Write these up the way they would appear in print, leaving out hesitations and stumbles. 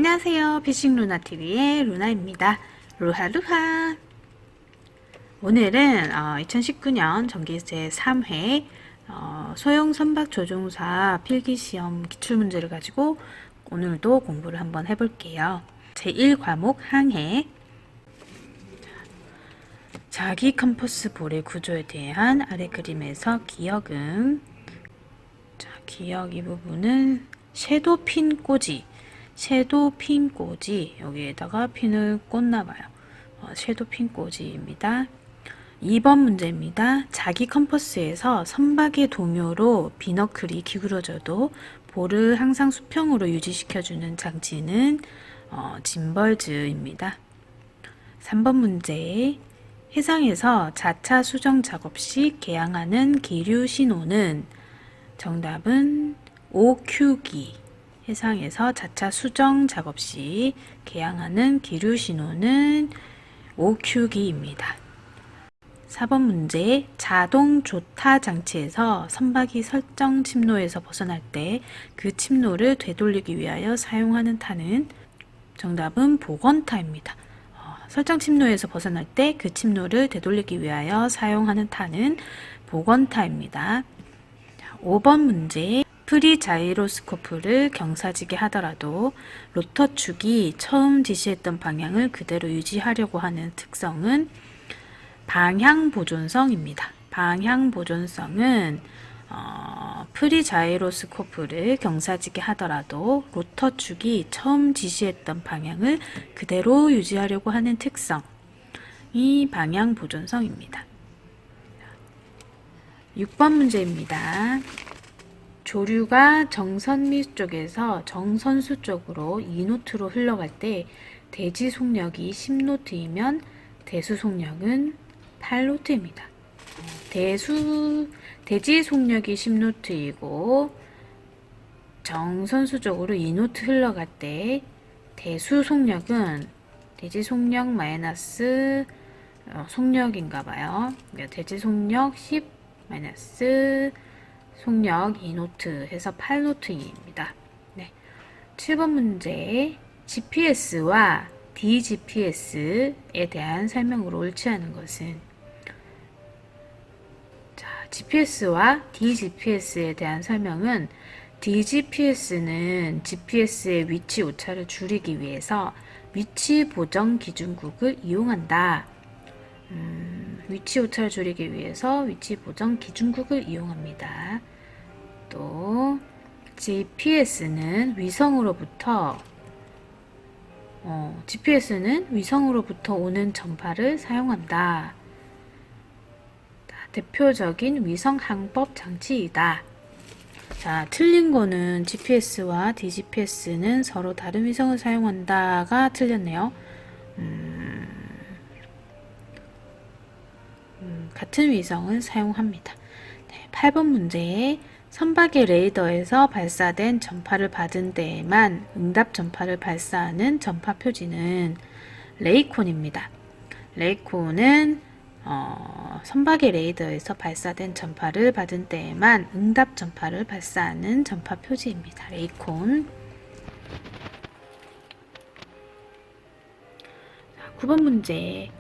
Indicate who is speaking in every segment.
Speaker 1: 안녕하세요. 피싱루나TV의 루나입니다. 루하루하. 오늘은 2019년 전기 제3회 소형 선박 조종사 필기시험 기출문제를 가지고 오늘도 공부를 한번 해볼게요. 제1과목 항해. 자기 컴퍼스 볼의 구조에 대한 아래 그림에서 기역음. 자, 기역 이 부분은 섀도우 핀 꽂이. 섀도우 핀 꽂이, 여기에다가 핀을 꽂나봐요. 섀도우 핀 꽂이입니다. 2번 문제입니다. 자기 컴퍼스에서 선박의 동요로 비너클이 기울어져도 볼을 항상 수평으로 유지시켜주는 장치는 짐벌즈입니다. 3번 문제. 해상에서 자차 수정 작업 시 개양하는 기류 신호는 정답은 OQ기. 해상에서 자차 수정 작업 시 개양하는 기류 신호는 OQ기입니다. 4번 문제. 자동 조타 장치에서 선박이 설정 침로에서 벗어날 때 그 침로를 되돌리기 위하여 사용하는 타는 정답은 복원타입니다. 설정 침로에서 벗어날 때 그 침로를 되돌리기 위하여 사용하는 타는 복원타입니다. 5번 문제. 프리자이로스코프를 경사지게 하더라도 로터 축이 처음 지시했던 방향을 그대로 유지하려고 하는 특성은 방향보존성입니다. 방향보존성은 프리자이로스코프를 경사지게 하더라도 로터 축이 처음 지시했던 방향을 그대로 유지하려고 하는 특성이 방향보존성입니다. 6번 문제입니다. 조류가 정선미 쪽에서 정선수 쪽으로 2노트로 흘러갈 때 대지 속력이 10노트이면 대수 속력은 8노트입니다. 대지 속력이 10노트이고 정선수 쪽으로 2노트 흘러갈 때 대수 속력은 대지 속력 마이너스 속력인가봐요. 대지 속력 10 마이너스 속력 2노트 해서 8노트입니다. 네. 7번 문제. GPS와 DGPS에 대한 설명으로 옳지 않은 것은? 자, GPS와 DGPS에 대한 설명은 DGPS는 GPS의 위치 오차를 줄이기 위해서 위치 보정 기준국을 이용한다. 위치 오차를 줄이기 위해서 위치 보정 기준국을 이용합니다. 또 GPS는 위성으로부터 오는 전파를 사용한다. 대표적인 위성 항법 장치이다. 자, 틀린 거는 GPS와 DGPS는 서로 다른 위성을 사용한다가 틀렸네요. 같은 위성을 사용합니다. 네, 8번 문제. 선박의 레이더에서 발사된 전파를 받은 때에만 응답 전파를 발사하는 전파 표지는 레이콘입니다. 레이콘은 선박의 레이더에서 발사된 전파를 받은 때에만 응답 전파를 발사하는 전파 표지입니다. 레이콘. 9번 문제.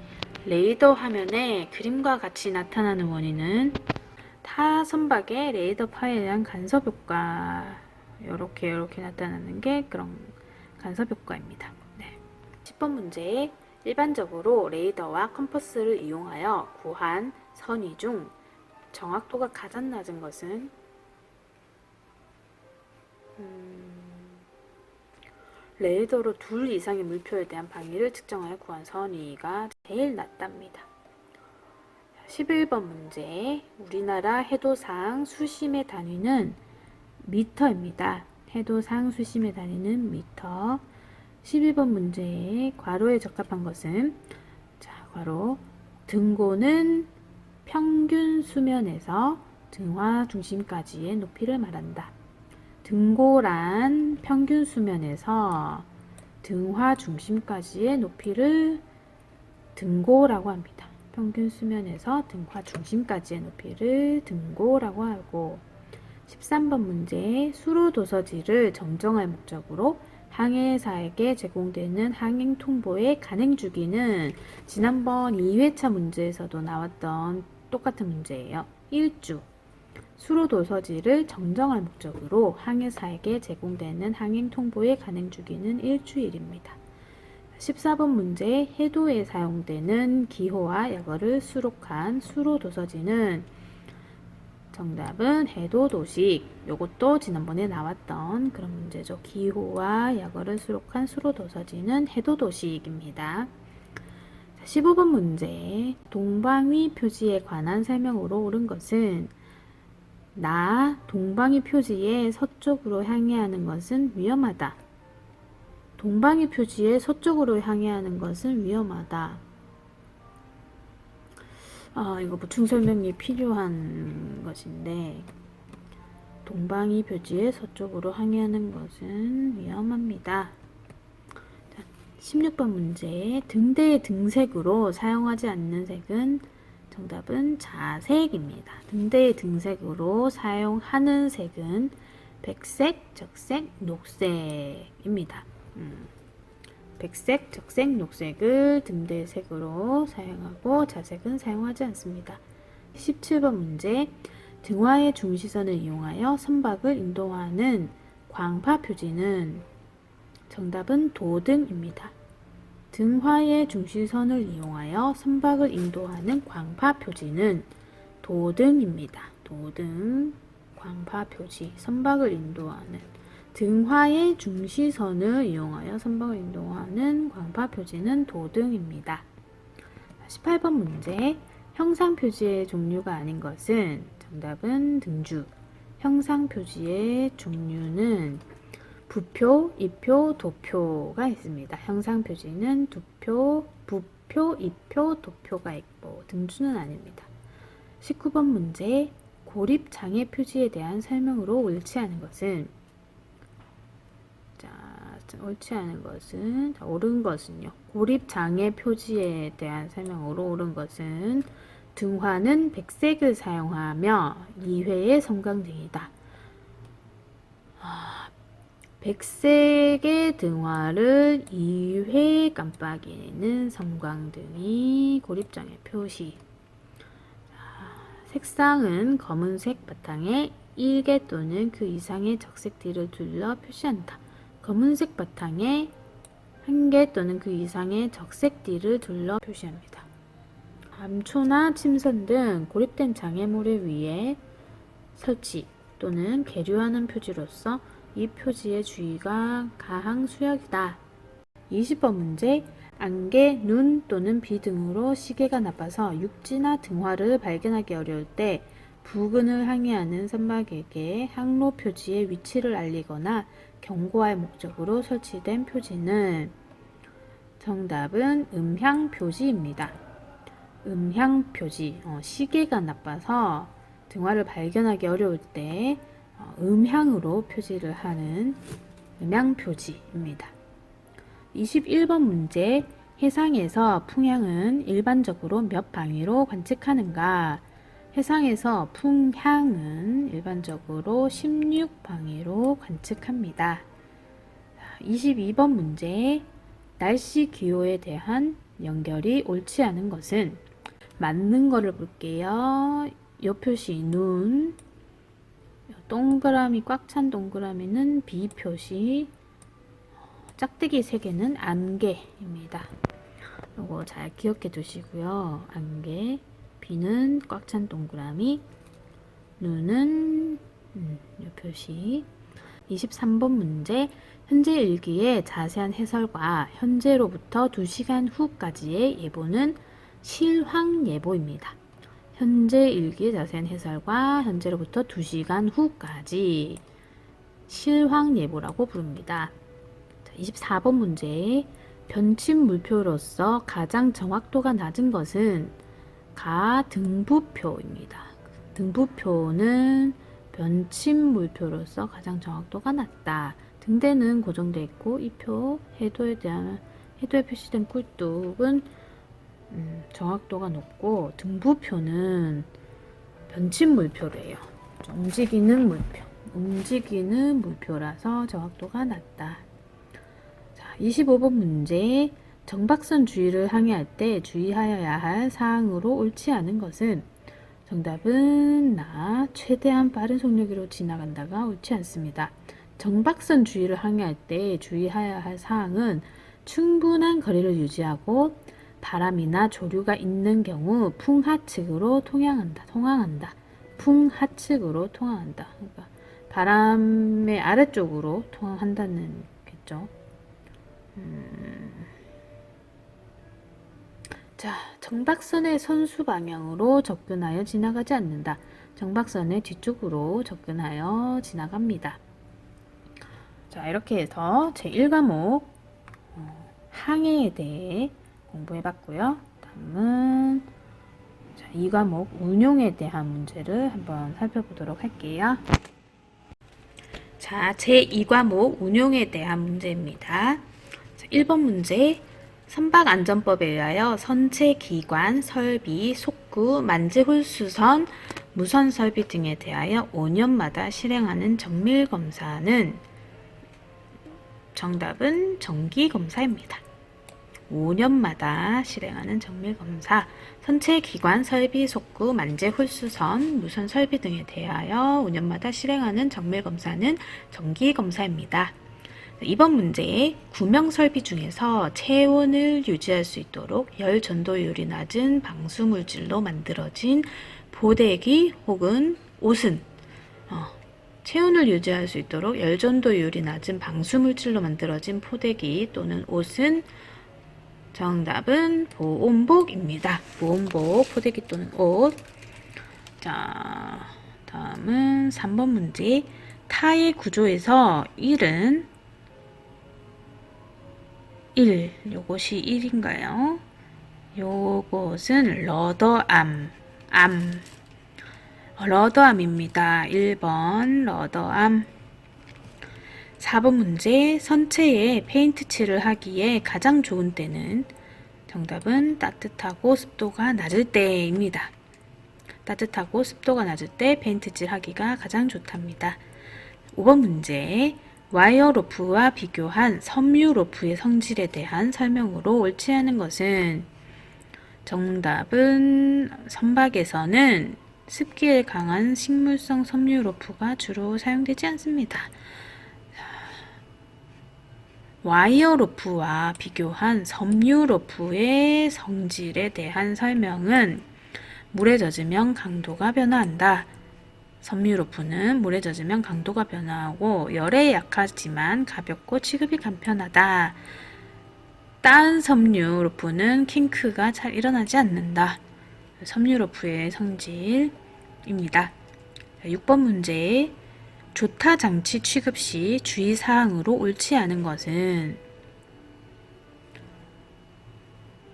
Speaker 1: 레이더 화면에 그림과 같이 나타나는 원인은 타 선박의 레이더 파일에 대한 간섭 효과, 이렇게 나타나는 게 그런 간섭 효과입니다. 네. 10번 문제. 일반적으로 레이더와 컴퍼스를 이용하여 구한 선의 중 정확도가 가장 낮은 것은? 레이더로 둘 이상의 물표에 대한 방위를 측정하여 구한 선의가 제일 낮답니다. 11번 문제. 우리나라 해도상 수심의 단위는 미터입니다. 해도상 수심의 단위는 미터. 12번 문제에 괄호에 적합한 것은, 자, 괄호, 등고는 평균 수면에서 등화 중심까지의 높이를 말한다. 등고란 평균 수면에서 등화 중심까지의 높이를 등고라고 합니다. 평균 수면에서 등화 중심까지의 높이를 등고라고 하고, 13번 문제. 수로 도서지를 정정할 목적으로 항해사에게 제공되는 항행통보의 간행주기는 지난번 2회차 문제에서도 나왔던 똑같은 문제예요. 1주 수로도서지를 정정할 목적으로 항해사에게 제공되는 항행통보의 간행주기는 일주일입니다. 14번 문제 해도에 사용되는 기호와 약어를 수록한 수로도서지는 정답은 해도도식. 요것도 지난번에 나왔던 그런 문제죠. 기호와 약어를 수록한 수로도서지는 해도도식입니다. 15번 문제 동방위 표지에 관한 설명으로 옳은 것은 나 동방위 표지의 서쪽으로 향해 하는 것은 위험하다. 동방위 표지의 서쪽으로 향해 하는 것은 위험하다. 이거 보충 설명이 필요한 것인데 동방위 표지의 서쪽으로 항해하는 것은 위험합니다. 자, 16번 문제 등대의 등색으로 사용하지 않는 색은 정답은 자색입니다. 등대의 등색으로 사용하는 색은 백색, 적색, 녹색입니다. 백색, 적색, 녹색을 등대의 색으로 사용하고 자색은 사용하지 않습니다. 17번 문제 등화의 중시선을 이용하여 선박을 인도하는 광파 표지는 정답은 도등입니다. 등화의 중시선을 이용하여 선박을 인도하는 광파 표지는 도등입니다. 도등, 광파 표지, 선박을 인도하는 등화의 중시선을 이용하여 선박을 인도하는 광파 표지는 도등입니다. 18번 문제 형상 표지의 종류가 아닌 것은 정답은 등주. 형상 표지의 종류는 부표, 이표, 도표가 있습니다. 형상 표지는 두표, 부표, 이표, 도표가 있고 등주는 아닙니다. 19번 문제 고립 장애 표지에 대한 설명으로 옳지 않은 것은 옳은 것은요. 고립 장애 표지에 대한 설명으로 옳은 것은 등화는 백색을 사용하며 2회의 성광등이다. 백색의 등화를 2회 깜빡이는 성광등이 고립장애 표시. 색상은 검은색 바탕에 1개 또는 그 이상의 적색띠를 둘러 표시한다. 검은색 바탕에 1개 또는 그 이상의 적색띠를 둘러 표시합니다. 암초나 침선 등 고립된 장애물의 위에 설치 또는 계류하는 표지로서 이 표지의 주의가 가항 수역이다. 20번 문제 안개, 눈 또는 비 등으로 시계가 나빠서 육지나 등화를 발견하기 어려울 때 부근을 항해하는 선박에게 항로 표지의 위치를 알리거나 경고할 목적으로 설치된 표지는 정답은 음향 표지입니다. 음향 표지, 시계가 나빠서 등화를 발견하기 어려울 때 음향으로 표지를 하는 음향 표지입니다. 21번 문제 해상에서 풍향은 일반적으로 몇 방위로 관측하는가? 해상에서 풍향은 일반적으로 16방위로 관측합니다. 22번 문제 날씨 기호에 대한 연결이 옳지 않은 것은 맞는 거를 볼게요. 요 표시 눈, 동그라미 꽉 찬 동그라미는 비 표시, 짝대기 3개는 안개입니다. 요거 잘 기억해 두시고요. 안개, 비는 꽉 찬 동그라미, 눈은 요 표시. 23번 문제 현재 일기의 자세한 해설과 현재로부터 2시간 후까지의 예보는 실황 예보입니다. 현재 일기의 자세한 해설과 현재로부터 2시간 후까지 실황 예보라고 부릅니다. 24번 문제 변침 물표로서 가장 정확도가 낮은 것은 가등부표입니다. 등부표는 변침 물표로서 가장 정확도가 낮다. 등대는 고정되어 있고 이 표 해도에 표시된 꿀뚝은 정확도가 높고 등부표는 변침 물표래요. 움직이는 물표라서 정확도가 낮다. 25번 문제. 정박선 주위를 항해할 때 주의하여야 할 사항으로 옳지 않은 것은? 정답은 나. 최대한 빠른 속력으로 지나간다가 옳지 않습니다. 정박선 주위를 항해할 때 주의해야 할 사항은 충분한 거리를 유지하고 바람이나 조류가 있는 경우 풍하측으로 통항한다. 풍하측으로 통항한다. 그러니까 바람의 아래쪽으로 통항한다는 겠죠. 자, 정박선의 선수 방향으로 접근하여 지나가지 않는다. 정박선의 뒤쪽으로 접근하여 지나갑니다. 자, 이렇게 해서 제1과목 항해에 대해 공부해 봤고요. 다음은 2과목 운용에 대한 문제를 한번 살펴보도록 할게요. 자, 제2과목 운용에 대한 문제입니다. 자, 1번 문제. 선박안전법에 의하여 선체, 기관, 설비, 속구, 만지홀수선, 무선 설비 등에 대하여 5년마다 실행하는 정밀검사는? 정답은 정기검사입니다. 5년마다 실행하는 정밀검사, 선체, 기관, 설비, 속구, 만재, 홀수선, 무선 설비 등에 대하여 5년마다 실행하는 정밀검사는 정기검사입니다. 2번 문제. 구명 설비 중에서 체온을 유지할 수 있도록 열 전도율이 낮은 방수물질로 만들어진 포대기 혹은 옷은? 체온을 유지할 수 있도록 열 전도율이 낮은 방수물질로 만들어진 포대기 또는 옷은? 정답은 보온복입니다. 보온복, 포대기 또는 옷. 자, 다음은 3번 문제. 타의 구조에서 1은? 1, 요것이 1인가요? 요것은 러더암입니다. 1번 러더암. 4번 문제. 선체에 페인트 칠을 하기에 가장 좋은 때는? 정답은 따뜻하고 습도가 낮을 때입니다. 따뜻하고 습도가 낮을 때 페인트 칠 하기가 가장 좋답니다. 5번 문제. 와이어 로프와 비교한 섬유 로프의 성질에 대한 설명으로 옳지 않은 것은? 정답은 선박에서는 습기에 강한 식물성 섬유 로프가 주로 사용되지 않습니다. 와이어 로프와 비교한 섬유 로프의 성질에 대한 설명은 물에 젖으면 강도가 변화한다. 섬유 로프는 물에 젖으면 강도가 변화하고 열에 약하지만 가볍고 취급이 간편하다. 따은 섬유 로프는 킹크가 잘 일어나지 않는다. 섬유 로프의 성질입니다. 6번 문제. 조타 장치 취급 시 주의사항으로 옳지 않은 것은?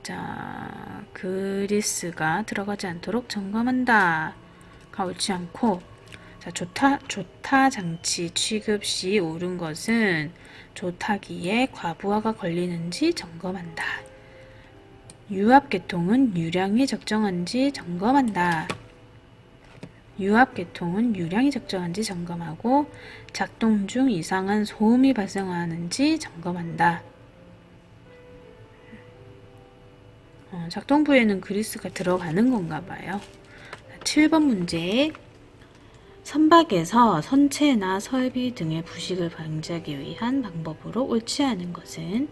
Speaker 1: 자, 그리스가 들어가지 않도록 점검한다. 가 옳지 않고, 자, 조타 장치 취급 시 옳은 것은 조타기에 과부하가 걸리는지 점검한다. 유압계통은 유량이 적정한지 점검한다. 유압계통은 유량이 적정한지 점검하고 작동 중 이상한 소음이 발생하는지 점검한다. 작동 부에는 그리스가 들어가는 건가 봐요. 7번 문제. 선박에서 선체나 설비 등의 부식을 방지하기 위한 방법으로 옳지 않은 것은?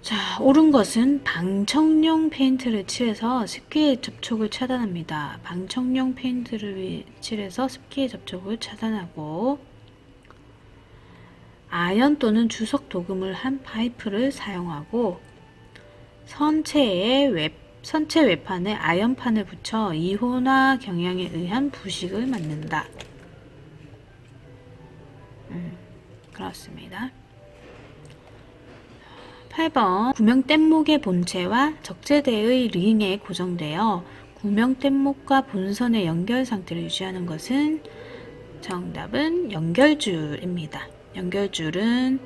Speaker 1: 자, 옳은 것은 방청용 페인트를 칠해서 습기의 접촉을 차단합니다. 방청용 페인트를 칠해서 습기의 접촉을 차단하고 아연 또는 주석 도금을 한 파이프를 사용하고 선체 외판에 아연판을 붙여 이온화 경향에 의한 부식을 막는다. 그렇습니다. 8번. 구명 뗏목의 본체와 적재대의 링에 고정되어 구명 뗏목과 본선의 연결 상태를 유지하는 것은? 정답은 연결줄입니다. 연결줄은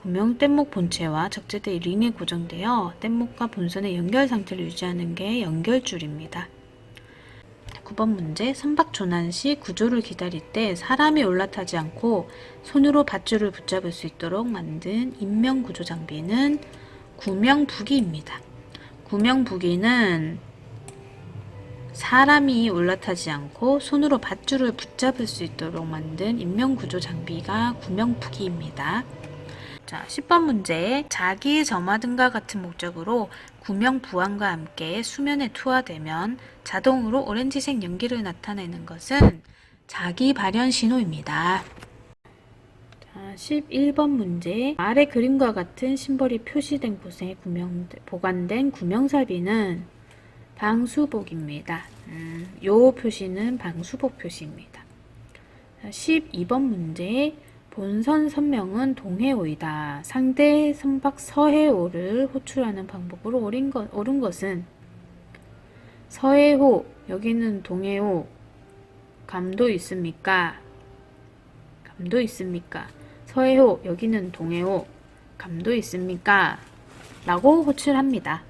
Speaker 1: 구명 뗏목 본체와 적재대의 링에 고정되어 뗏목과 본선의 연결 상태를 유지하는 게 연결줄입니다. 29번 문제. 선박조난 시 구조를 기다릴 때 사람이 올라타지 않고 손으로 밧줄을 붙잡을 수 있도록 만든 인명구조 장비는 구명부기입니다. 구명부기는 사람이 올라타지 않고 손으로 밧줄을 붙잡을 수 있도록 만든 인명구조 장비가 구명부기입니다. 자, 10번 문제. 자기 점화 등과 같은 목적으로 구명 부항과 함께 수면에 투하되면 자동으로 오렌지색 연기를 나타내는 것은 자기 발현 신호입니다. 자, 11번 문제. 아래 그림과 같은 심벌이 표시된 곳에 보관된 구명살비는 방수복입니다. 요 표시는 방수복 표시입니다. 자, 12번 문제. 본선 선명은 동해오이다. 상대 선박 서해오를 호출하는 방법으로 옳은 것은 서해호, 여기는 동해호, 감도 있습니까? 감도 있습니까? 서해호, 여기는 동해호, 감도 있습니까? 라고 호출합니다.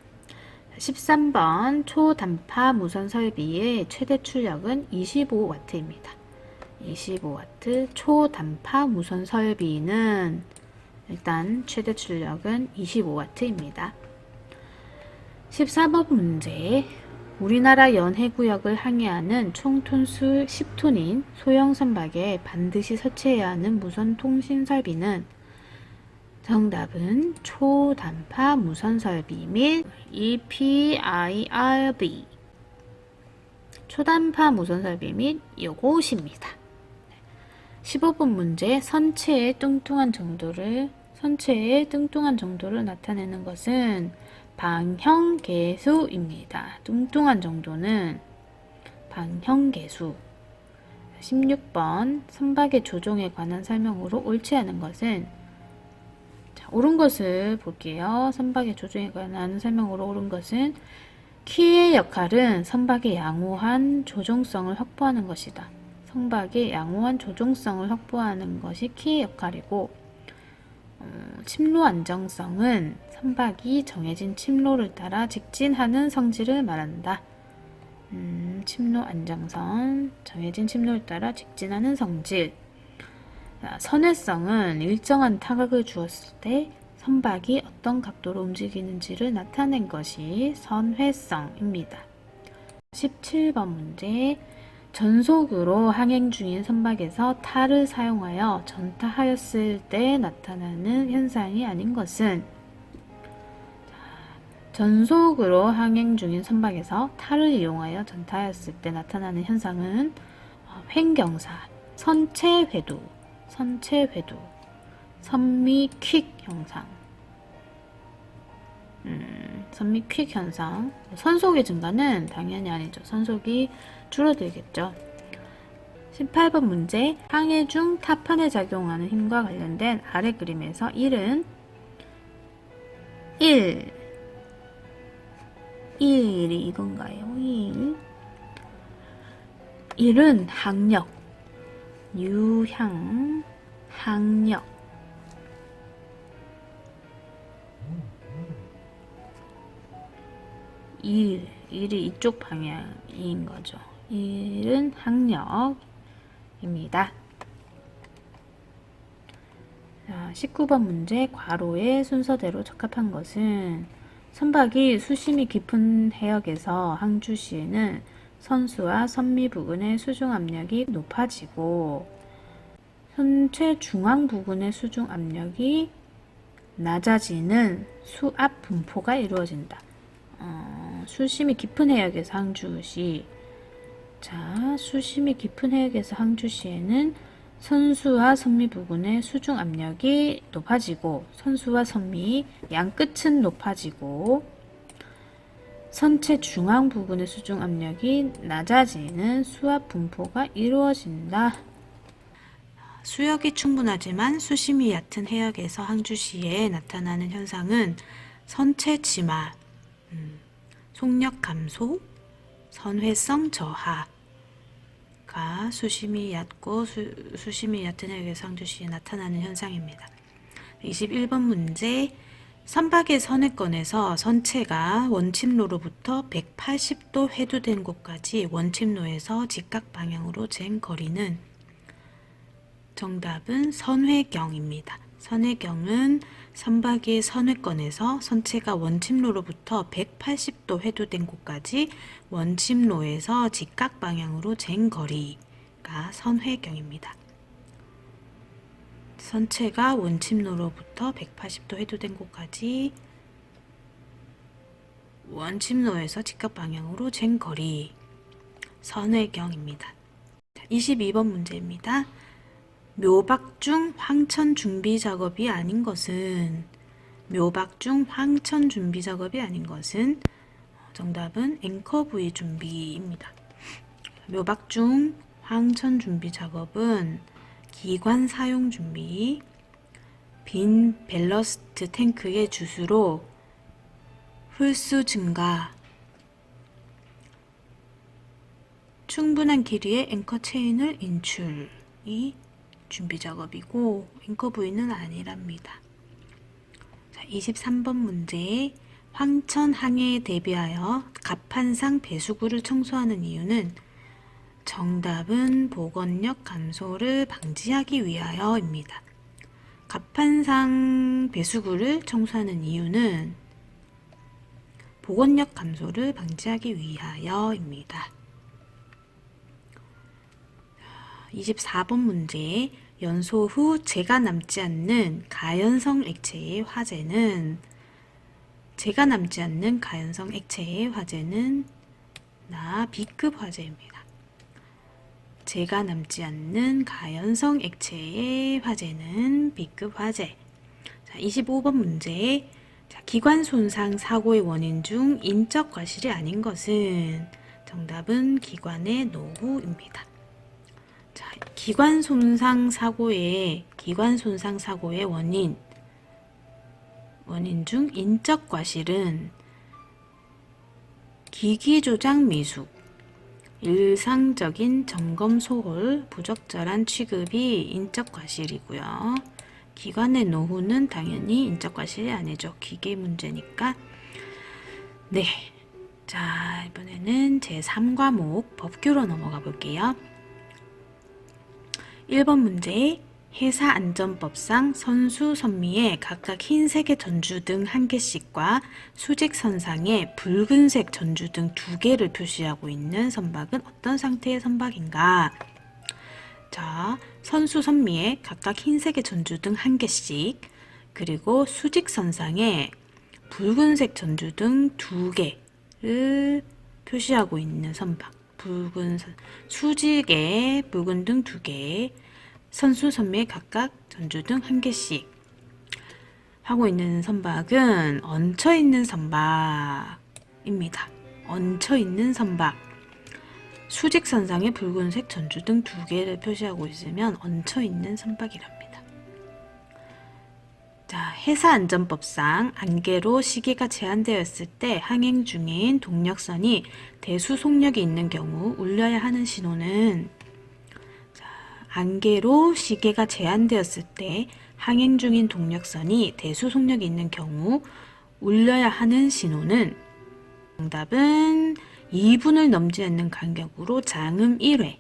Speaker 1: 13번 초단파 무선 설비의 최대 출력은 25W입니다. 25W 초단파 무선 설비는 일단 최대 출력은 25W입니다. 14번 문제. 우리나라 연해구역을 항해하는 총 톤수 10톤인 소형 선박에 반드시 설치해야 하는 무선 통신 설비는 정답은 초단파 무선 설비 및 EPIRB 초단파 무선 설비 및 요것입니다. 15번 문제. 선체의 뚱뚱한 정도를 나타내는 것은 방형계수입니다. 뚱뚱한 정도는 방형계수. 16번 선박의 조종에 관한 설명으로 옳지 않은 것은, 자, 옳은 것을 볼게요. 선박의 조종에 관한 설명으로 옳은 것은 키의 역할은 선박의 양호한 조종성을 확보하는 것이다. 선박의 양호한 조종성을 확보하는 것이 키의 역할이고, 침로 안정성은 선박이 정해진 침로를 따라 직진하는 성질을 말한다. 침로 안정성, 정해진 침로를 따라 직진하는 성질. 선회성은 일정한 타격을 주었을 때 선박이 어떤 각도로 움직이는지를 나타낸 것이 선회성입니다. 17번 문제. 전속으로 항행 중인 선박에서 탈을 사용하여 전타하였을 때 나타나는 현상이 아닌 것은, 전속으로 항행 중인 선박에서 탈을 이용하여 전타하였을 때 나타나는 현상은 횡경사, 선체회두, 선미퀵 현상, 선미퀵 현상. 선속의 증가는 당연히 아니죠. 선속이 줄어들겠죠. 18번 문제. 항해 중 타판에 작용하는 힘과 관련된 아래 그림에서 1은 1이 이건가요? 1은 항력, 유향, 항력. 1이 이쪽 방향인 거죠. 1은 항력입니다. 자, 19번 문제. 괄호의 순서대로 적합한 것은 선박이 수심이 깊은 해역에서 항주 시에는 선수와 선미 부근의 수중 압력이 높아지고 선체 중앙 부근의 수중 압력이 낮아지는 수압 분포가 이루어진다. 수심이 깊은 해역에서 항주 시, 자, 수심이 깊은 해역에서 항주 시에는 선수와 선미 부근의 수중 압력이 높아지고 선수와 선미 양 끝은 높아지고 선체 중앙 부근의 수중 압력이 낮아지는 수압 분포가 이루어진다. 수역이 충분하지만 수심이 얕은 해역에서 항주 시에 나타나는 현상은 선체 침하, 속력 감소, 선회성 저하가 수심이 얕고 수심이 얕은 해역에서 항주 시에 나타나는 현상입니다. 21번 문제. 선박의 선회권에서 선체가 원침로로부터 180도 회두된 곳까지 원침로에서 직각 방향으로 잰 거리는 정답은 선회경입니다. 선회경은 선박의 선회권에서 선체가 원침로로부터 180도 회두된 곳까지 원침로에서 직각 방향으로 잰 거리가 선회경입니다. 선체가 원침로로부터 180도 회두된 곳까지 원침로에서 직각 방향으로 잰 거리 선회경입니다. 22번 문제입니다. 묘박 중 황천 준비 작업이 아닌 것은 정답은 앵커 부위 준비입니다. 묘박 중 황천 준비 작업은 기관 사용 준비, 빈 밸러스트 탱크의 주수로 홀수 증가, 충분한 길이의 앵커 체인을 인출이 준비 작업이고 앵커 부위는 아니랍니다. 자, 23번 문제. 황천 항해에 대비하여 갑판상 배수구를 청소하는 이유는 정답은 보건력 감소를 방지하기 위하여입니다. 갑판상 배수구를 청소하는 이유는 보건력 감소를 방지하기 위하여입니다. 24번 문제. 연소 후 재가 남지 않는 가연성 액체의 화재는 B급 화재입니다. 재가 남지 않는 가연성 액체의 화재는 B급 화재. 자, 25번 문제. 자, 기관 손상 사고의 원인 중 인적 과실이 아닌 것은 정답은 기관의 노후입니다. 자, 기관 손상 사고의 원인 중 인적 과실은 기기 조작 미숙, 일상적인 점검 소홀, 부적절한 취급이 인적 과실이고요. 기관의 노후는 당연히 인적 과실이 아니죠. 기계 문제니까. 네. 자, 이번에는 제3과목 법규로 넘어가 볼게요. 1번 문제. 해사안전법상 선수 선미에 각각 흰색의 전주 등 1개씩과 수직선상에 붉은색 전주 등 2개를 표시하고 있는 선박은 어떤 상태의 선박인가? 자, 선수 선미에 각각 흰색의 전주 등 1개씩, 그리고 수직선상에 붉은색 전주 등 2개를 표시하고 있는 선박. 수직에 붉은 등 2개, 선수 선미에 각각 전주 등 1개씩 하고 있는 선박은 얹혀있는 선박입니다. 얹혀있는 선박. 수직선상에 붉은색 전주 등 2개를 표시하고 있으면 얹혀있는 선박이랍니다. 자, 해사안전법상 안개로 시계가 제한되었을 때 항행 중인 동력선이 대수 속력이 있는 경우 울려야 하는 신호는, 안개로 시계가 제한되었을 때 항행 중인 동력선이 대수 속력이 있는 경우 울려야 하는 신호는 정답은 2분을 넘지 않는 간격으로 장음 1회.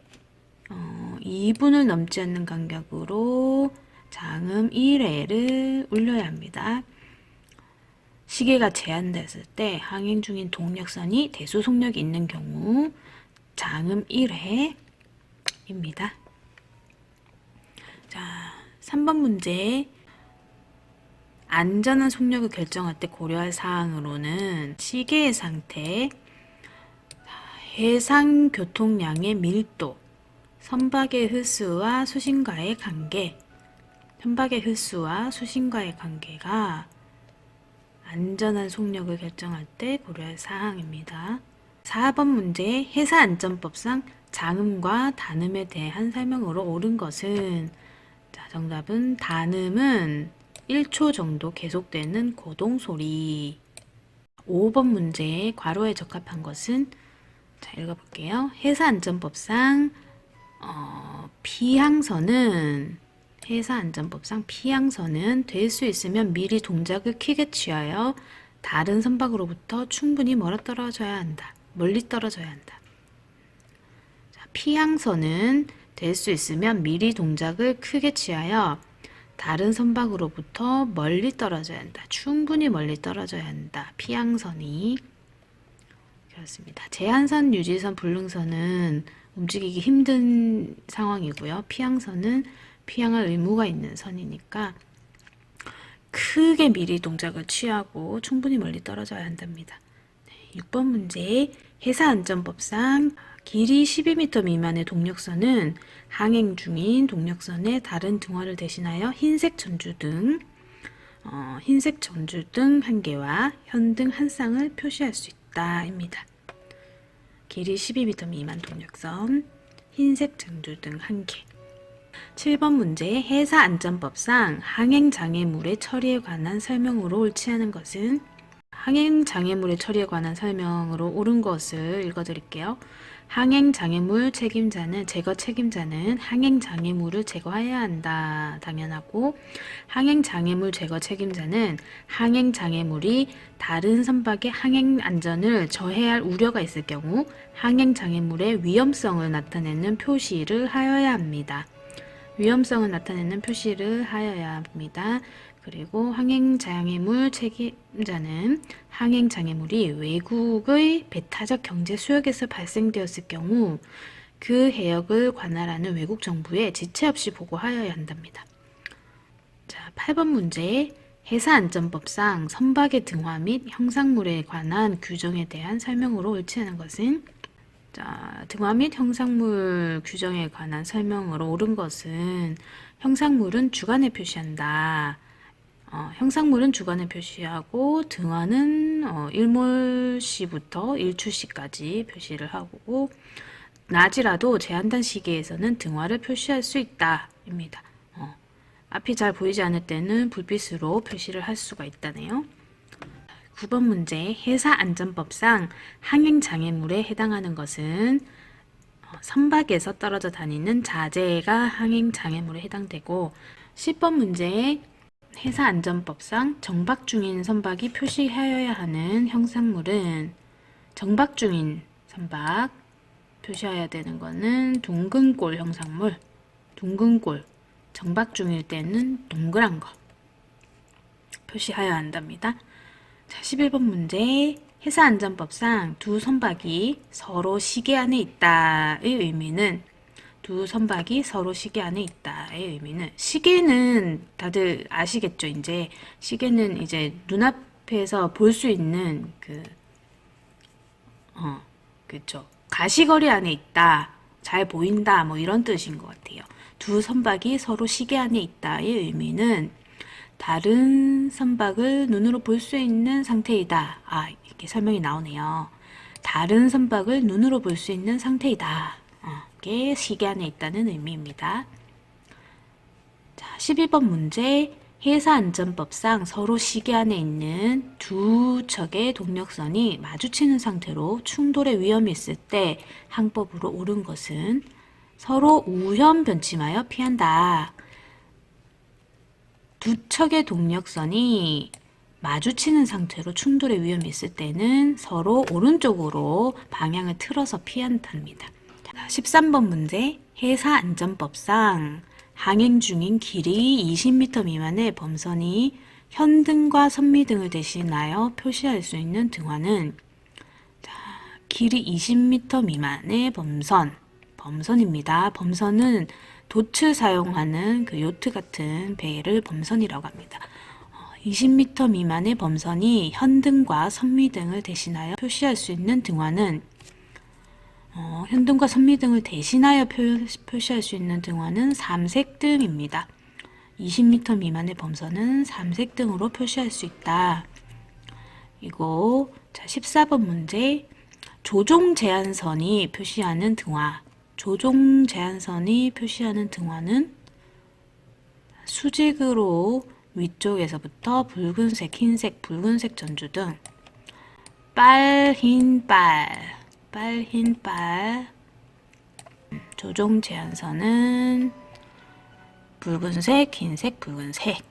Speaker 1: 2분을 넘지 않는 간격으로 장음 1회를 울려야 합니다. 시계가 제한되었을 때 항행 중인 동력선이 대수 속력이 있는 경우 장음 1회입니다. 자, 3번 문제. 안전한 속력을 결정할 때 고려할 사항으로는 시계의 상태, 해상 교통량의 밀도, 선박의 흡수와 수심과의 관계, 관계가 안전한 속력을 결정할 때 고려할 사항입니다. 4번 문제. 해사안전법상 장음과 단음에 대한 설명으로 옳은 것은, 자, 정답은 단음은 1초 정도 계속되는 고동소리. 5번 문제. 괄호에 적합한 것은, 자, 읽어볼게요. 해사안전법상 피항선은 회사안전법상 피양선은 될 수 있으면 미리 동작을 크게 취하여 다른 선박으로부터 충분히 멀리 떨어져야 한다. 자, 피양선은 될 수 있으면 미리 동작을 크게 취하여 다른 선박으로부터 멀리 떨어져야 한다. 충분히 멀리 떨어져야 한다. 피양선이. 그렇습니다. 제한선, 유지선, 불능선은 움직이기 힘든 상황이고요. 피양선은 피양할 의무가 있는 선이니까 크게 미리 동작을 취하고 충분히 멀리 떨어져야 한답니다. 6번 문제. 해사안전법상 길이 12m 미만의 동력선은 항행 중인 동력선의 다른 등화를 대신하여 흰색 전주등 1개와 현등 1쌍을 표시할 수 있다 입니다. 길이 12m 미만 동력선, 흰색 전주등 1개. 7번 문제. 해사안전법상 항행장애물의 처리에 관한 설명으로 옳지 않은 것은? 항행장애물의 처리에 관한 설명으로 옳은 것을 읽어드릴게요. 항행장애물 제거 책임자는 항행장애물을 제거해야 한다. 당연하고, 항행장애물 제거 책임자는 항행장애물이 다른 선박의 항행안전을 저해할 우려가 있을 경우 항행장애물의 위험성을 나타내는 표시를 하여야 합니다. 위험성을 나타내는 표시를 하여야 합니다. 그리고 항행장애물 책임자는 항행장애물이 외국의 배타적 경제 수역에서 발생되었을 경우 그 해역을 관할하는 외국 정부에 지체 없이 보고하여야 한답니다. 자, 8번 문제. 해사안전법상 선박의 등화 및 형상물에 관한 규정에 대한 설명으로 옳지 않은 것은? 자, 등화 및 형상물 규정에 관한 설명으로 옳은 것은 형상물은 주간에 표시한다. 형상물은 주간에 표시하고 등화는 일몰시부터 일출시까지 표시를 하고 낮이라도 제한된 시기에서는 등화를 표시할 수 있다 입니다. 앞이 잘 보이지 않을 때는 불빛으로 표시를 할 수가 있다네요. 9번 문제. 해사안전법상 항행장애물에 해당하는 것은 선박에서 떨어져 다니는 자재가 항행장애물에 해당되고 10번 문제. 해사안전법상 정박 중인 선박이 표시하여야 하는 형상물은 정박 중인 선박 표시해야 되는 거는 둥근꼴 형상물, 둥근꼴, 정박 중일 때는 동그란 거 표시하여야 한답니다. 자, 11번 문제. 해사안전법상 두 선박이 서로 시계 안에 있다의 의미는 두 선박이 서로 시계 안에 있다의 의미는 시계는 다들 아시겠죠? 이제 시계는 이제 눈앞에서 볼 수 있는 그쵸. 가시거리 안에 있다, 잘 보인다, 뭐 이런 뜻인 것 같아요. 두 선박이 서로 시계 안에 있다의 의미는 다른 선박을 눈으로 볼 수 있는 상태이다. 이렇게 설명이 나오네요. 다른 선박을 눈으로 볼 수 있는 상태이다. 이게 시계 안에 있다는 의미입니다. 자, 12번 문제. 해사안전법상 서로 시계 안에 있는 두 척의 동력선이 마주치는 상태로 충돌의 위험이 있을 때 항법으로 옳은 것은 서로 우연 변침하여 피한다. 두 척의 동력선이 마주치는 상태로 충돌의 위험이 있을 때는 서로 오른쪽으로 방향을 틀어서 피한답니다. 13번 문제. 해사안전법상 항행 중인 길이 20m 미만의 범선이 현등과 선미등을 대신하여 표시할 수 있는 등화는 길이 20m 미만의 범선입니다. 범선은 돛을 사용하는 그 요트 같은 배를 범선이라고 합니다. 20m 미만의 범선이 현등과 선미등을 대신하여 표시할 수 있는 등화는 현등과 선미등을 대신하여 표시할 수 있는 등화는 삼색등입니다. 20m 미만의 범선은 삼색등으로 표시할 수 있다. 이거 자 14번 문제. 조종 제한선이 표시하는 등화. 조종 제한선이 표시하는 등화는 수직으로 위쪽에서부터 붉은색, 흰색, 붉은색 전주 등 빨, 흰, 조종 제한선은 붉은색, 흰색, 붉은색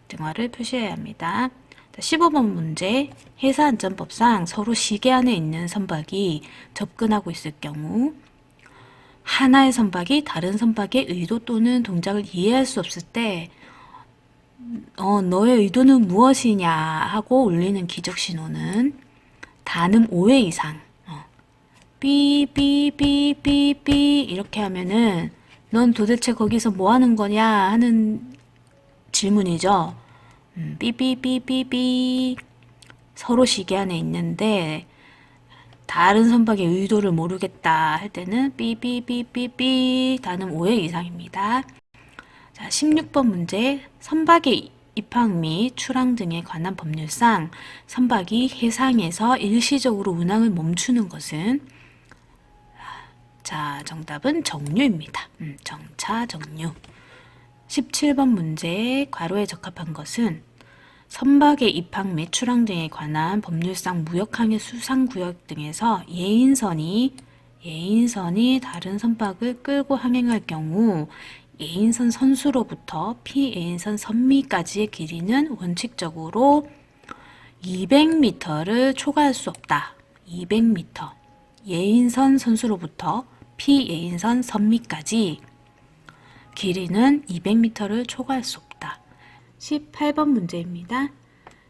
Speaker 1: 등화를 표시해야 합니다. 15번 문제, 회사안전법상 서로 시계 안에 있는 선박이 접근하고 있을 경우 하나의 선박이 다른 선박의 의도 또는 동작을 이해할 수 없을 때 너의 의도는 무엇이냐 하고 울리는 기적신호는 단음 5회 이상 삐삐삐삐삐 이렇게 하면은 넌 도대체 거기서 뭐 하는 거냐 하는 질문이죠. 삐삐삐삐삐 서로 시계 안에 있는데 다른 선박의 의도를 모르겠다 할 때는 삐삐삐삐삐 단음 5회 이상입니다. 자, 16번 문제 선박의 입항 및 출항 등에 관한 법률상 선박이 해상에서 일시적으로 운항을 멈추는 것은 자, 정답은 정류입니다. 정차, 정류. 17번 문제 괄호에 적합한 것은 선박의 입항 및 출항 등에 관한 법률상 무역항해 수상구역 등에서 예인선이 다른 선박을 끌고 항행할 경우 예인선 선수로부터 피예인선 선미까지의 길이는 원칙적으로 200m를 초과할 수 없다. 200m. 예인선 선수로부터 피예인선 선미까지 길이는 200m를 초과할 수 없다. 18번 문제입니다.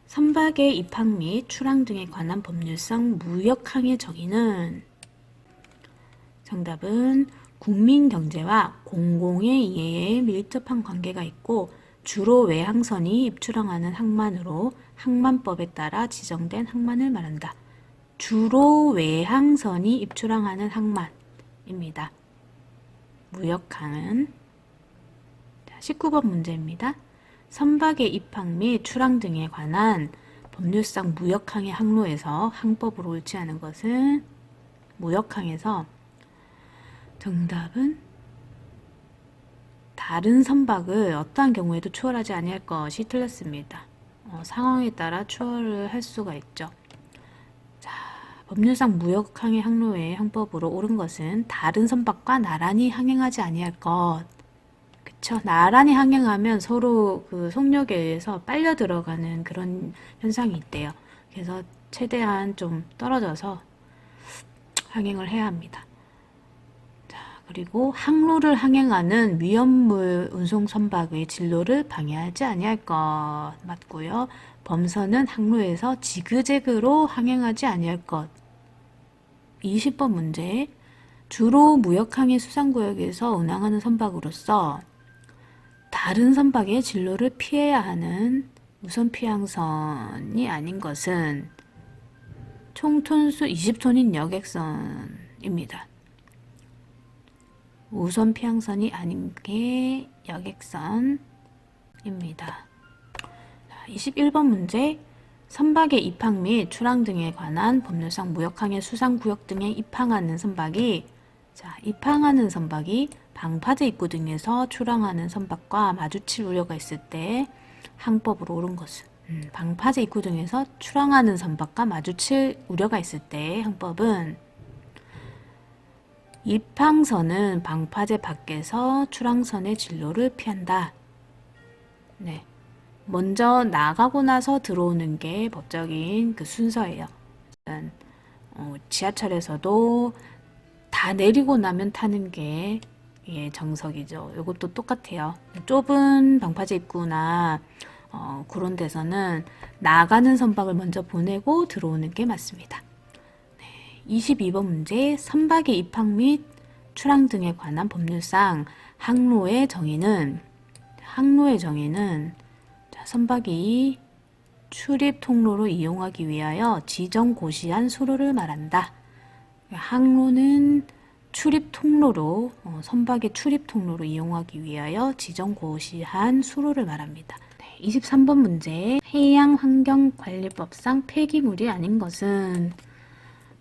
Speaker 1: 선박의 입항 및 출항 등에 관한 법률상 무역항해 정의는 정답은 국민경제와 공공의 이해에 밀접한 관계가 있고 주로 외항선이 입출항하는 항만으로 항만법에 따라 지정된 항만을 말한다. 주로 외항선이 입출항하는 항만입니다. 무역항은 19번 문제입니다. 선박의 입항 및 출항 등에 관한 법률상 무역항해 항로에서 항법으로 옳지 않은 것은 무역항에서 정답은 다른 선박을 어떠한 경우에도 추월하지 아니할 것이 틀렸습니다. 상황에 따라 추월을 할 수가 있죠. 자, 법률상 무역항해 항로의 항법으로 옳은 것은 다른 선박과 나란히 항행하지 아니할 것. 그쵸? 나란히 항행하면 서로 그 속력에 의해서 빨려 들어가는 그런 현상이 있대요. 그래서 최대한 좀 떨어져서 항행을 해야 합니다. 자, 그리고 항로를 항행하는 위험물 운송 선박의 진로를 방해하지 아니할 것 맞고요. 범선은 항로에서 지그재그로 항행하지 아니할 것. 20번 문제. 주로 무역항해 수상구역에서 운항하는 선박으로서 다른 선박의 진로를 피해야 하는 우선 피항선이 아닌 것은 총톤수 20톤인 여객선입니다. 우선 피항선이 아닌 게 여객선입니다. 21번 문제 선박의 입항 및 출항 등에 관한 법률상 무역항해 수상구역 등에 입항하는 선박이 입항하는 선박이 방파제 입구 등에서 출항하는 선박과 마주칠 우려가 있을 때 항법으로 옳은 것은 방파제 입구 등에서 출항하는 선박과 마주칠 우려가 있을 때 항법은 입항선은 방파제 밖에서 출항선의 진로를 피한다. 네, 먼저 나가고 나서 들어오는 게 법적인 그 순서예요. 지하철에서도 다 내리고 나면 타는 게 정석이죠. 이것도 똑같아요. 좁은 방파제 입구나 그런 데서는 나가는 선박을 먼저 보내고 들어오는 게 맞습니다. 22번 문제 선박의 입항 및 출항 등에 관한 법률상 항로의 정의는 선박이 출입 통로로 이용하기 위하여 지정 고시한 수로를 말한다. 항로는 출입 통로로 선박의 출입 통로로 이용하기 위하여 지정 고시한 수로를 말합니다. 23번 문제 해양환경관리법상 폐기물이 아닌 것은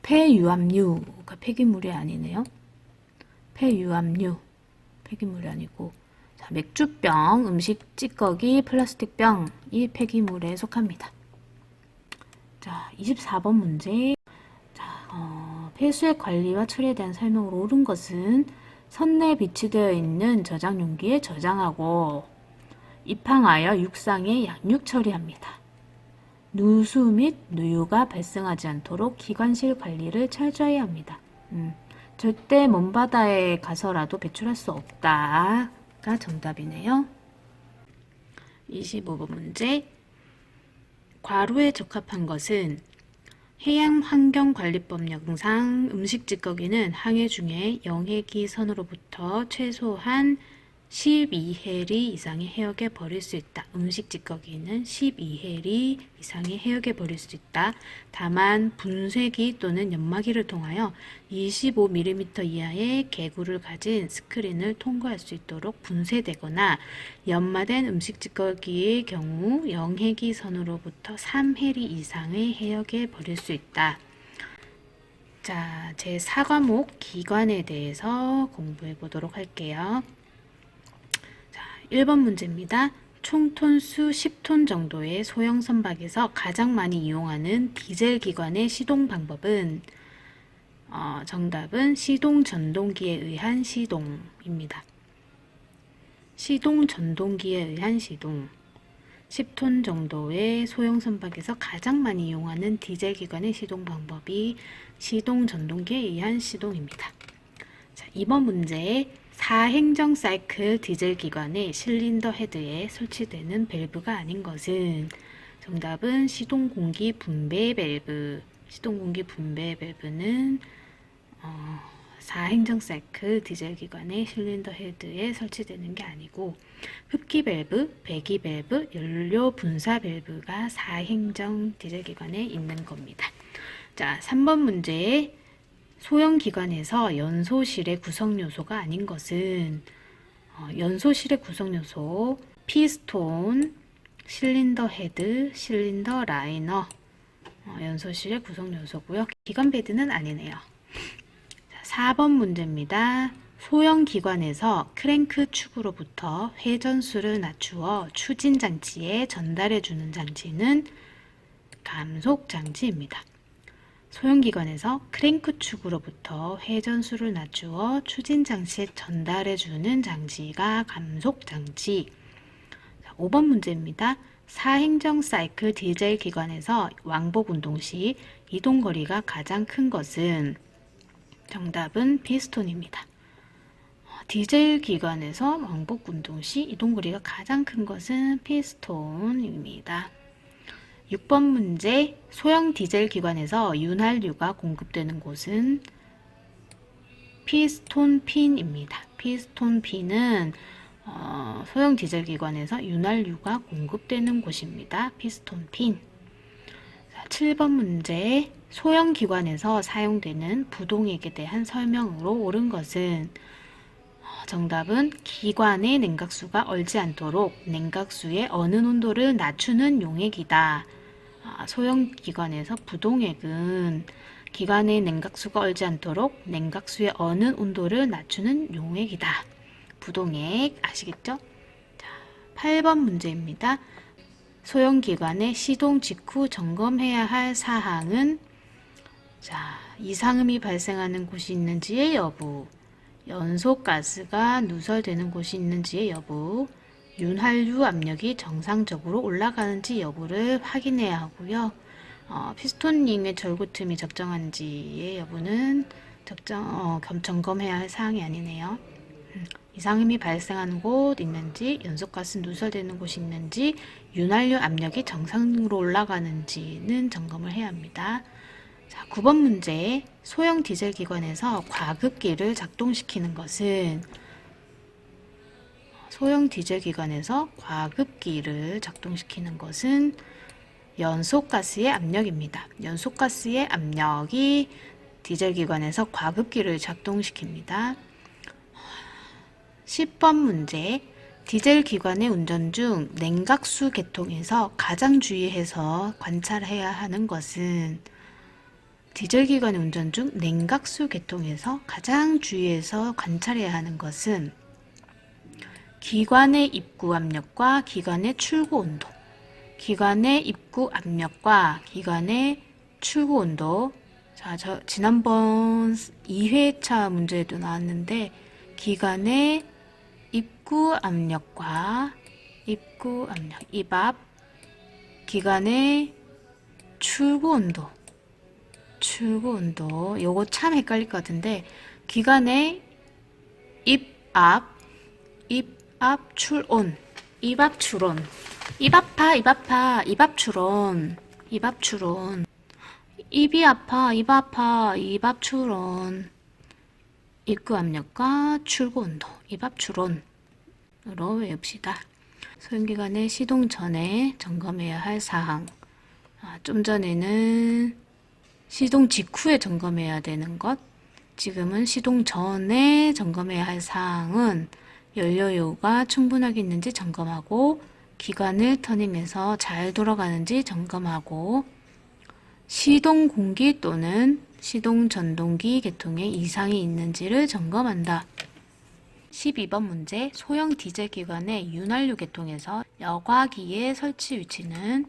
Speaker 1: 폐유압류가 폐기물이 아니네요. 폐유압류 폐기물이 아니고 맥주병, 음식 찌꺼기, 플라스틱병이 폐기물에 속합니다. 자, 24번 문제 폐수의 관리와 처리에 대한 설명으로 옳은 것은 선내에 비치되어 있는 저장 용기에 저장하고 입항하여 육상에 양육 처리합니다. 누수 및 누유가 발생하지 않도록 기관실 관리를 철저히 합니다. 절대 먼바다에 가서라도 배출할 수 없다가 정답이네요. 25번 문제. 과로에 적합한 것은 해양환경관리법령상 음식 찌꺼기는 항해 중에 영해기 선으로부터 최소한 12해리 이상의 해역에 버릴 수 있다. 음식 찌꺼기는 12해리 이상의 해역에 버릴 수 있다. 다만 분쇄기 또는 연마기를 통하여 25mm 이하의 개구를 가진 스크린을 통과할 수 있도록 분쇄되거나 연마된 음식 찌꺼기의 경우 영해기 선으로부터 3해리 이상의 해역에 버릴 수 있다. 자, 제 4과목 기관에 대해서 공부해 보도록 할게요. 1번 문제입니다. 총 톤수 10톤 정도의 소형 선박에서 가장 많이 이용하는 디젤 기관의 시동 방법은 정답은 시동 전동기에 의한 시동입니다. 시동 전동기에 의한 시동. 10톤 정도의 소형 선박에서 가장 많이 이용하는 디젤 기관의 시동 방법이 시동 전동기에 의한 시동입니다. 자, 2번 문제. 4행정 사이클 디젤 기관의 실린더 헤드에 설치되는 밸브가 아닌 것은 정답은 시동 공기 분배 밸브. 시동 공기 분배 밸브는 4행정 사이클 디젤 기관의 실린더 헤드에 설치되는 게 아니고 흡기 밸브, 배기 밸브, 연료 분사 밸브가 4행정 디젤 기관에 있는 겁니다. 자, 3번 문제. 소형 기관에서 연소실의 구성 요소가 아닌 것은 연소실의 구성 요소 피스톤, 실린더 헤드, 실린더 라이너 연소실의 구성 요소고요. 기관 베드는 아니네요. 자, 4번 문제입니다. 소형 기관에서 크랭크 축으로부터 회전수를 낮추어 추진 장치에 전달해 주는 장치는 감속 장치입니다. 소형기관에서 크랭크 축으로부터 회전수를 낮추어 추진 장치에 전달해주는 장치가 감속 장치. 5번 문제입니다. 4행정 사이클 디젤 기관에서 왕복 운동 시 이동거리가 가장 큰 것은 정답은 피스톤입니다. 디젤 기관에서 왕복 운동 시 이동거리가 가장 큰 것은 피스톤입니다. 6번 문제. 소형 디젤 기관에서 윤활유가 공급되는 곳은 피스톤 핀입니다. 피스톤 핀은 소형 디젤 기관에서 윤활유가 공급되는 곳입니다. 피스톤 핀. 자, 7번 문제. 소형 기관에서 사용되는 부동액에 대한 설명으로 옳은 것은 정답은 기관의 냉각수가 얼지 않도록 냉각수의 어는 온도를 낮추는 용액이다. 소형 기관에서 부동액은 기관의 냉각수가 얼지 않도록 냉각수의 어는 온도를 낮추는 용액이다. 부동액 아시겠죠? 자, 8번 문제입니다. 소형 기관의 시동 직후 점검해야 할 사항은 이상음이 발생하는 곳이 있는지의 여부, 연소가스가 누설되는 곳이 있는지의 여부, 윤활유 압력이 정상적으로 올라가는지 여부를 확인해야 하고요. 피스톤링의 절구 틈이 적정한지의 여부는 점검해야 할 사항이 아니네요. 이상음이 발생하는 곳 있는지, 연소가스 누설되는 곳이 있는지, 윤활유 압력이 정상으로 올라가는지는 점검을 해야 합니다. 자, 9번 문제. 소형 디젤 기관에서 과급기를 작동시키는 것은 소형 디젤 기관에서 과급기를 작동시키는 것은 연소가스의 압력입니다. 연소가스의 압력이 디젤 기관에서 과급기를 작동시킵니다. 10번 문제. 디젤 기관의 운전 중 냉각수 계통에서 가장 주의해서 관찰해야 하는 것은 디젤 기관의 운전 중 냉각수 계통에서 가장 주의해서 관찰해야 하는 것은 기관의 입구 압력과 기관의 출구 온도. 기관의 입구 압력과 기관의 출구 온도. 자, 지난번 2회차 문제에도 나왔는데 기관의 입구 압력과 입구 압력, 입 앞, 기관의 출구 온도, 요거 참 헷갈릴 것 같은데, 기관의 입 앞 출온, 입 앞 출온, 입 아파, 입 아파, 입 앞 출온, 입이 아파, 입 아파, 입 앞 출온, 입구 압력과 출구 온도, 입 앞 출온으로 외웁시다. 소형기관의 시동 전에 점검해야 할 사항. 좀 전에는 시동 직후에 점검해야 되는 것, 지금은 시동 전에 점검해야 할 사항은 연료유가 충분하게 있는지 점검하고, 기관을 터닝해서 잘 돌아가는지 점검하고, 시동 공기 또는 시동 전동기 계통에 이상이 있는지를 점검한다. 12번 문제, 소형 디젤 기관의 윤활유 계통에서 여과기의 설치 위치는,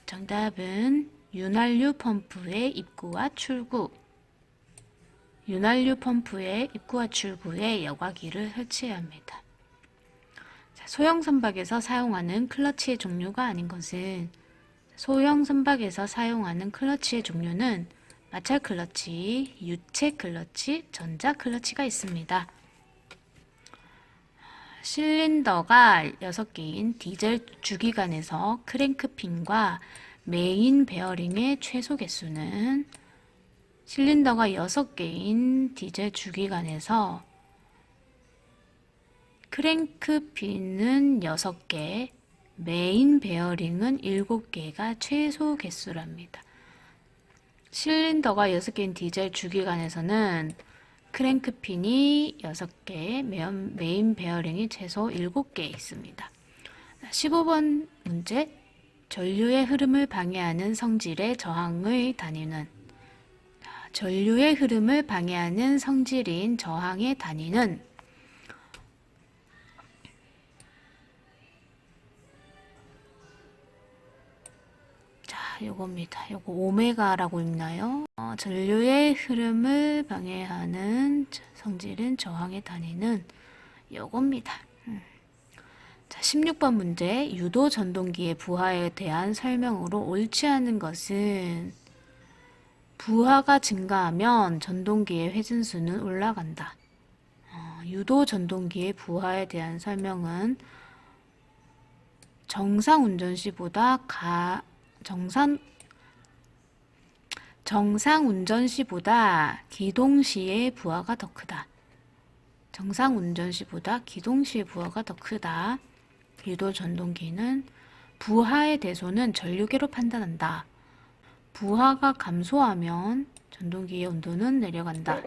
Speaker 1: 정답은 윤활유 펌프의 입구와 출구, 윤활유 펌프의 입구와 출구에 여과기를 설치해야 합니다. 소형 선박에서 사용하는 클러치의 종류가 아닌 것은, 소형 선박에서 사용하는 클러치의 종류는 마찰 클러치, 유체 클러치, 전자 클러치가 있습니다. 실린더가 6개인 디젤 주기관에서 크랭크핀과 메인 베어링의 최소 개수는, 실린더가 6개인 디젤 주기관에서 크랭크핀은 6개, 메인 베어링은 7개가 최소 개수랍니다. 실린더가 6개인 디젤 주기관에서는 크랭크핀이 6개, 메인 베어링이 최소 7개 있습니다. 15번 문제, 전류의 흐름을 방해하는 성질의 저항의 단위는, 전류의 흐름을 방해하는 성질인 저항의 단위는, 요겁니다. 요거 오메가라고 읽나요? 전류의 흐름을 방해하는 성질인 저항의 단위는 요겁니다. 자, 16번 문제, 유도 전동기의 부하에 대한 설명으로 옳지 않은 것은, 부하가 증가하면 전동기의 회전수는 올라간다. 유도 전동기의 부하에 대한 설명은 정상 운전 시보다 정상 운전 시보다 기동 시의 부하가 더 크다. 정상 운전 시보다 기동 시의 부하가 더 크다. 유도 전동기는 부하의 대소는 전류계로 판단한다. 부하가 감소하면 전동기의 온도는 내려간다.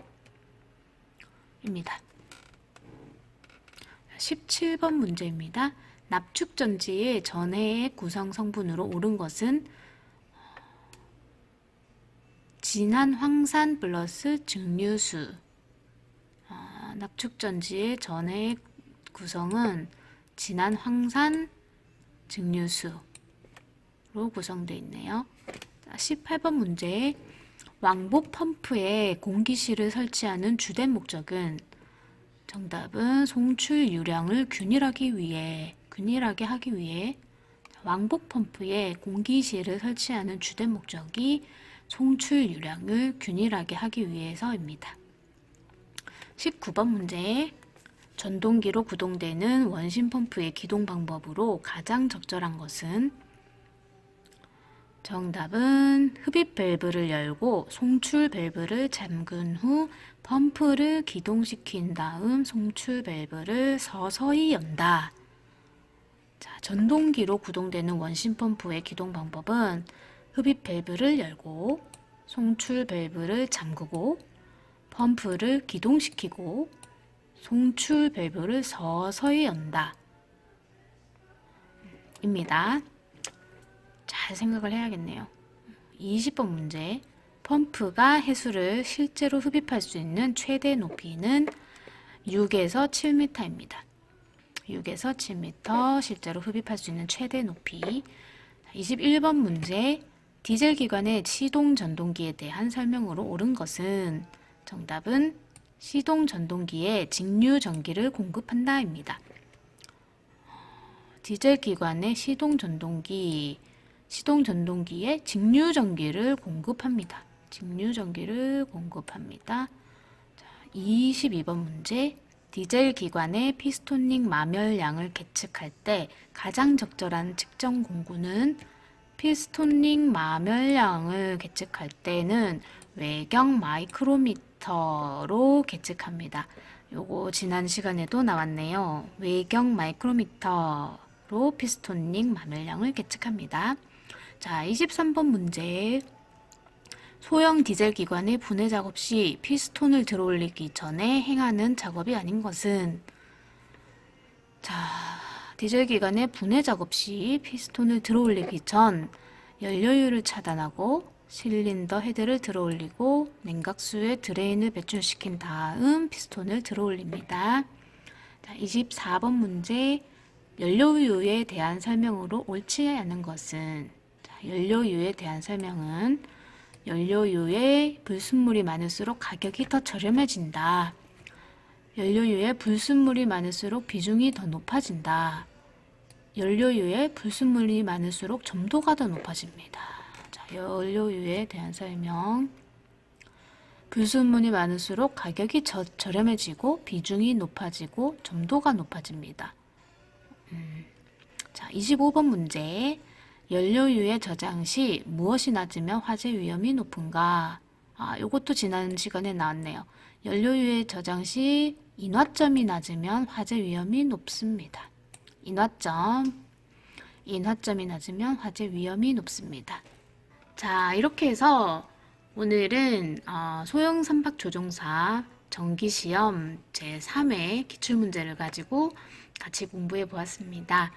Speaker 1: 입니다. 17번 문제입니다. 납축전지의 전해액 구성 성분으로 옳은 것은 진한 황산 플러스 증류수. 납축전지의 전해액 구성은 진한 황산 증류수로 구성되어 있네요. 18번 문제, 왕복 펌프에 공기실을 설치하는 주된 목적은, 정답은 송출 유량을 균일하게 하기 위해 왕복 펌프에 공기실을 설치하는 주된 목적이 송출 유량을 균일하게 하기 위해서입니다. 19번 문제, 전동기로 구동되는 원심 펌프의 기동 방법으로 가장 적절한 것은, 정답은 흡입 밸브를 열고 송출 밸브를 잠근 후 펌프를 기동시킨 다음 송출 밸브를 서서히 연다. 자, 전동기로 구동되는 원심 펌프의 기동 방법은 흡입 밸브를 열고 송출 밸브를 잠그고 펌프를 기동시키고 송출 밸브를 서서히 연다. 입니다. 잘 생각을 해야겠네요. 20번 문제, 펌프가 해수를 실제로 흡입할 수 있는 최대 높이는 6에서 7m입니다. 6에서 7m 실제로 흡입할 수 있는 최대 높이. 21번 문제, 디젤 기관의 시동 전동기에 대한 설명으로 옳은 것은, 정답은 시동 전동기에 직류 전기를 공급한다입니다. 디젤 기관의 시동 전동기에 직류 전기를 공급합니다. 직류 전기를 공급합니다. 자, 22번 문제. 디젤 기관의 피스토닉 마멸량을 계측할 때 가장 적절한 측정 공구는 피스토닉 마멸량을 계측할 때는 외경 마이크로미터로 계측합니다. 요거 지난 시간에도 나왔네요. 외경 마이크로미터로 피스토닉 마멸량을 계측합니다. 자, 23번 문제. 소형 디젤 기관의 분해 작업 시 피스톤을 들어올리기 전에 행하는 작업이 아닌 것은, 자, 디젤 기관의 분해 작업 시 피스톤을 들어올리기 전 연료유를 차단하고 실린더 헤드를 들어올리고 냉각수에 드레인을 배출시킨 다음 피스톤을 들어올립니다. 자, 24번 문제. 연료유에 대한 설명으로 옳지 않은 것은, 자, 연료유에 대한 설명은 연료유에 불순물이 많을수록 가격이 더 저렴해진다. 연료유에 불순물이 많을수록 비중이 더 높아진다. 연료유에 불순물이 많을수록 점도가 더 높아집니다. 자, 연료유에 대한 설명. 불순물이 많을수록 가격이 저렴해지고 비중이 높아지고 점도가 높아집니다. 자, 25번 문제. 연료유에 저장 시 무엇이 낮으면 화재 위험이 높은가? 요것도 지난 시간에 나왔네요. 연료유에 저장 시 인화점이 낮으면 화재 위험이 높습니다. 인화점이 낮으면 화재 위험이 높습니다. 자, 이렇게 해서 오늘은 소형 선박 조종사 정기시험 제3회 기출문제를 가지고 같이 공부해 보았습니다.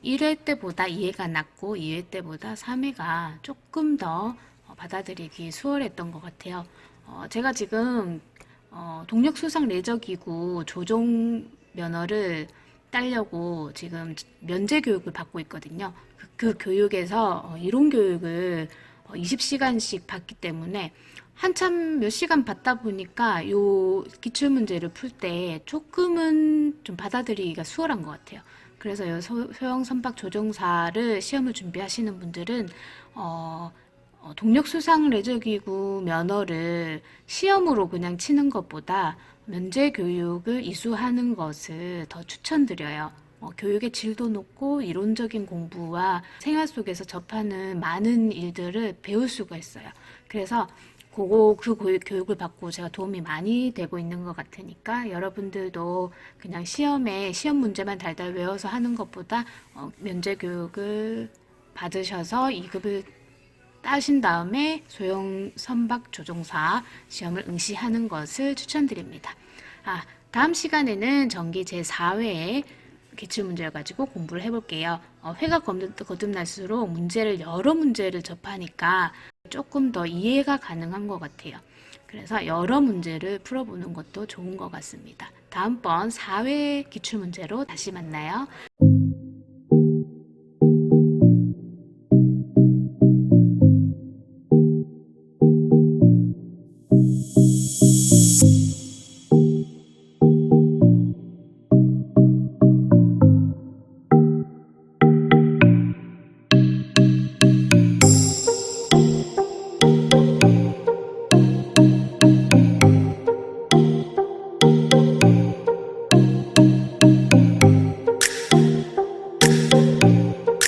Speaker 1: 1회 때보다 이해가 낮고 2회 때보다 3회가 조금 더 받아들이기 수월했던 것 같아요. 제가 지금 동력수상 레저기구 조종 면허를 따려고 지금 면제 교육을 받고 있거든요. 그 교육에서 이론 교육을 20시간씩 받기 때문에 한참 몇 시간 받다 보니까 요 기출문제를 풀 때 조금은 좀 받아들이기가 수월한 것 같아요. 그래서 소형 선박 조종사를 시험을 준비하시는 분들은 동력수상 레저기구 면허를 시험으로 그냥 치는 것보다 면제 교육을 이수하는 것을 더 추천드려요. 교육의 질도 높고 이론적인 공부와 생활 속에서 접하는 많은 일들을 배울 수가 있어요. 그래서 그 교육을 받고 제가 도움이 많이 되고 있는 것 같으니까 여러분들도 그냥 시험 문제만 달달 외워서 하는 것보다 면제 교육을 받으셔서 2급을 따신 다음에 소형 선박 조종사 시험을 응시하는 것을 추천드립니다. 다음 시간에는 전기 제4회 기출문제를 가지고 공부를 해볼게요. 회가 거듭날수록 여러 문제를 접하니까 조금 더 이해가 가능한 것 같아요. 그래서 여러 문제를 풀어보는 것도 좋은 것 같습니다. 다음번 4회 기출문제로 다시 만나요.